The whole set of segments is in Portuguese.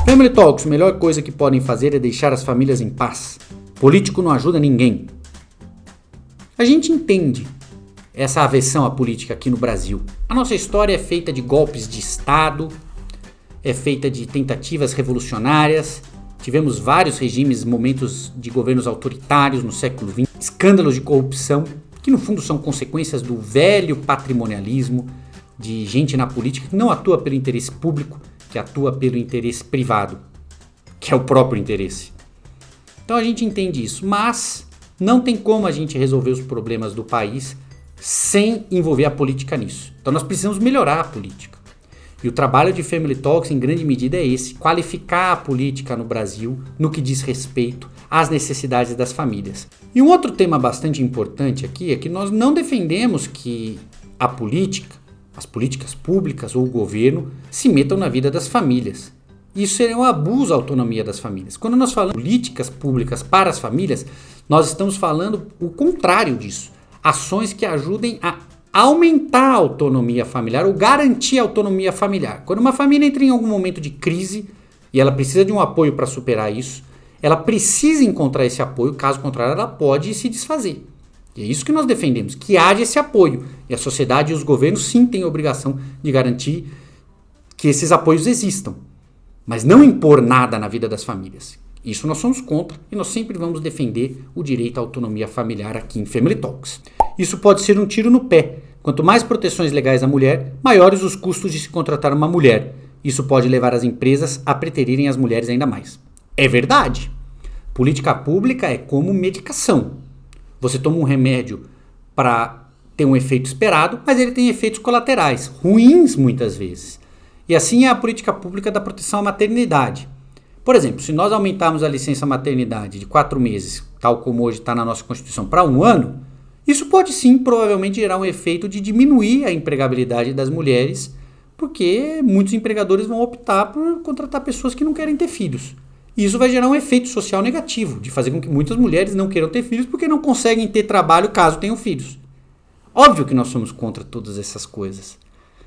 Family Talks, a melhor coisa que podem fazer é deixar as famílias em paz. Político não ajuda ninguém. A gente entende essa aversão à política aqui no Brasil. A nossa história é feita de golpes de Estado, é feita de tentativas revolucionárias. Tivemos vários regimes, momentos de governos autoritários no século XX, escândalos de corrupção, que no fundo são consequências do velho patrimonialismo, de gente na política que não atua pelo interesse público, que atua pelo interesse privado, que é o próprio interesse. Então a gente entende isso, mas não tem como a gente resolver os problemas do país sem envolver a política nisso. Então nós precisamos melhorar a política. E o trabalho de Family Talks, em grande medida, é esse: qualificar a política no Brasil no que diz respeito às necessidades das famílias. E um outro tema bastante importante aqui é que nós não defendemos que a política, as políticas públicas ou o governo se metam na vida das famílias. Isso seria um abuso à autonomia das famílias. Quando nós falamos de políticas públicas para as famílias, nós estamos falando o contrário disso. Ações que ajudem a aumentar a autonomia familiar ou garantir a autonomia familiar. Quando uma família entra em algum momento de crise e ela precisa de um apoio para superar isso, ela precisa encontrar esse apoio, caso contrário ela pode se desfazer. E é isso que nós defendemos, que haja esse apoio. E a sociedade e os governos sim têm a obrigação de garantir que esses apoios existam, mas não impor nada na vida das famílias. Isso nós somos contra e nós sempre vamos defender o direito à autonomia familiar aqui em Family Talks. Isso pode ser um tiro no pé. Quanto mais proteções legais à mulher, maiores os custos de se contratar uma mulher. Isso pode levar as empresas a preterirem as mulheres ainda mais. É verdade. Política pública é como medicação. Você toma um remédio para ter um efeito esperado, mas ele tem efeitos colaterais, ruins muitas vezes. E assim é a política pública da proteção à maternidade. Por exemplo, se nós aumentarmos a licença maternidade de 4 meses, tal como hoje está na nossa Constituição, para 1 ano, isso pode sim, provavelmente, gerar um efeito de diminuir a empregabilidade das mulheres, porque muitos empregadores vão optar por contratar pessoas que não querem ter filhos. E isso vai gerar um efeito social negativo, de fazer com que muitas mulheres não queiram ter filhos porque não conseguem ter trabalho caso tenham filhos. Óbvio que nós somos contra todas essas coisas,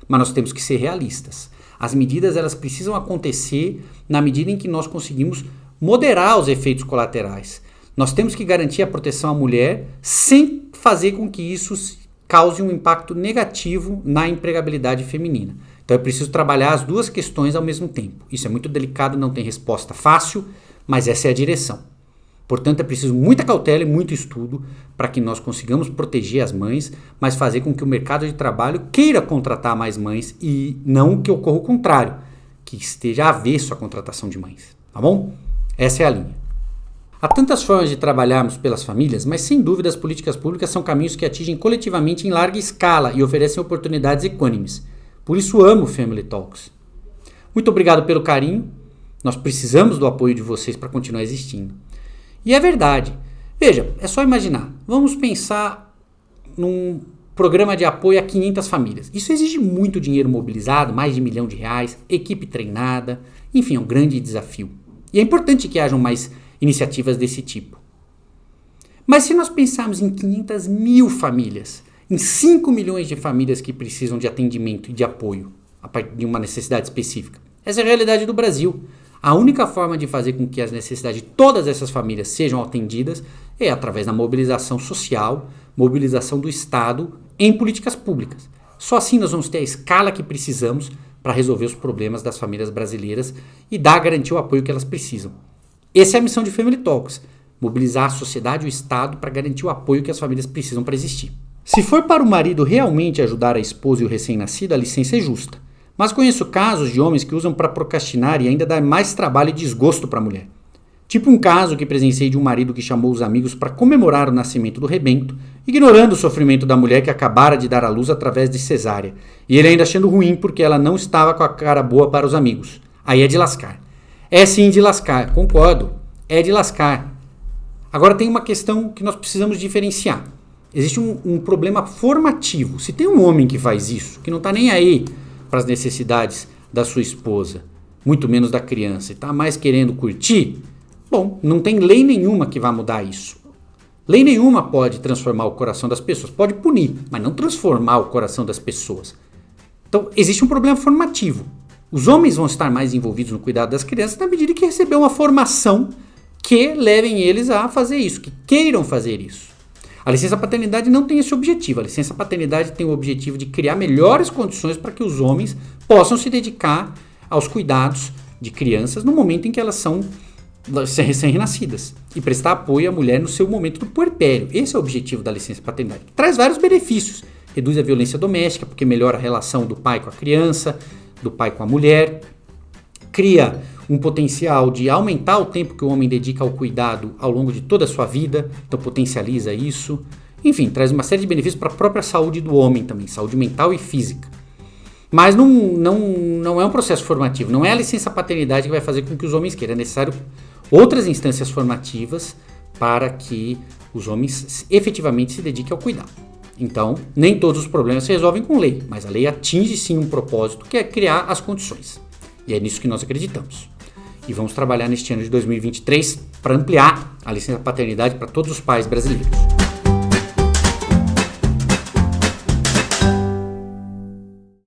mas nós temos que ser realistas. As medidas elas precisam acontecer na medida em que nós conseguimos moderar os efeitos colaterais. Nós temos que garantir a proteção à mulher sem fazer com que isso cause um impacto negativo na empregabilidade feminina. Então é preciso trabalhar as duas questões ao mesmo tempo. Isso é muito delicado, não tem resposta fácil, mas essa é a direção. Portanto, é preciso muita cautela e muito estudo para que nós consigamos proteger as mães, mas fazer com que o mercado de trabalho queira contratar mais mães e não que ocorra o contrário, que esteja avesso à contratação de mães. Tá bom? Essa é a linha. Há tantas formas de trabalharmos pelas famílias, mas sem dúvida as políticas públicas são caminhos que atingem coletivamente em larga escala e oferecem oportunidades equânimes. Por isso amo Family Talks. Muito obrigado pelo carinho. Nós precisamos do apoio de vocês para continuar existindo. E é verdade. Veja, é só imaginar. Vamos pensar num programa de apoio a 500 famílias. Isso exige muito dinheiro mobilizado, mais de R$1 milhão, equipe treinada, enfim, é um grande desafio. E é importante que hajam mais iniciativas desse tipo. Mas se nós pensarmos em 500 mil famílias, em 5 milhões de famílias que precisam de atendimento e de apoio a partir de uma necessidade específica, essa é a realidade do Brasil. A única forma de fazer com que as necessidades de todas essas famílias sejam atendidas é através da mobilização social, mobilização do Estado em políticas públicas. Só assim nós vamos ter a escala que precisamos para resolver os problemas das famílias brasileiras e dar garantir o apoio que elas precisam. Essa é a missão de Family Talks, mobilizar a sociedade e o Estado para garantir o apoio que as famílias precisam para existir. Se for para o marido realmente ajudar a esposa e o recém-nascido, a licença é justa. Mas conheço casos de homens que usam para procrastinar e ainda dar mais trabalho e desgosto para a mulher. Tipo um caso que presenciei de um marido que chamou os amigos para comemorar o nascimento do rebento, ignorando o sofrimento da mulher que acabara de dar à luz através de cesárea, e ele ainda achando ruim porque ela não estava com a cara boa para os amigos. Aí é de lascar. É sim de lascar, concordo, é de lascar. Agora tem uma questão que nós precisamos diferenciar. Existe um problema formativo. Se tem um homem que faz isso, que não está nem aí para as necessidades da sua esposa, muito menos da criança, e está mais querendo curtir, bom, não tem lei nenhuma que vá mudar isso. Lei nenhuma pode transformar o coração das pessoas, pode punir, mas não transformar o coração das pessoas. Então, existe um problema formativo. Os homens vão estar mais envolvidos no cuidado das crianças na medida que receber uma formação que levem eles a fazer isso, que queiram fazer isso. A licença paternidade não tem esse objetivo. A licença paternidade tem o objetivo de criar melhores condições para que os homens possam se dedicar aos cuidados de crianças no momento em que elas são recém-nascidas e prestar apoio à mulher no seu momento do puerpério. Esse é o objetivo da licença paternidade. Traz vários benefícios. Reduz a violência doméstica, porque melhora a relação do pai com a criança, do pai com a mulher. Cria um potencial de aumentar o tempo que o homem dedica ao cuidado ao longo de toda a sua vida, então potencializa isso. Enfim, traz uma série de benefícios para a própria saúde do homem também, saúde mental e física. Mas não é um processo formativo, não é a licença paternidade que vai fazer com que os homens queiram. É necessário outras instâncias formativas para que os homens efetivamente se dediquem ao cuidado. Então, nem todos os problemas se resolvem com lei, mas a lei atinge sim um propósito, que é criar as condições. E é nisso que nós acreditamos. E vamos trabalhar neste ano de 2023 para ampliar a licença paternidade para todos os pais brasileiros.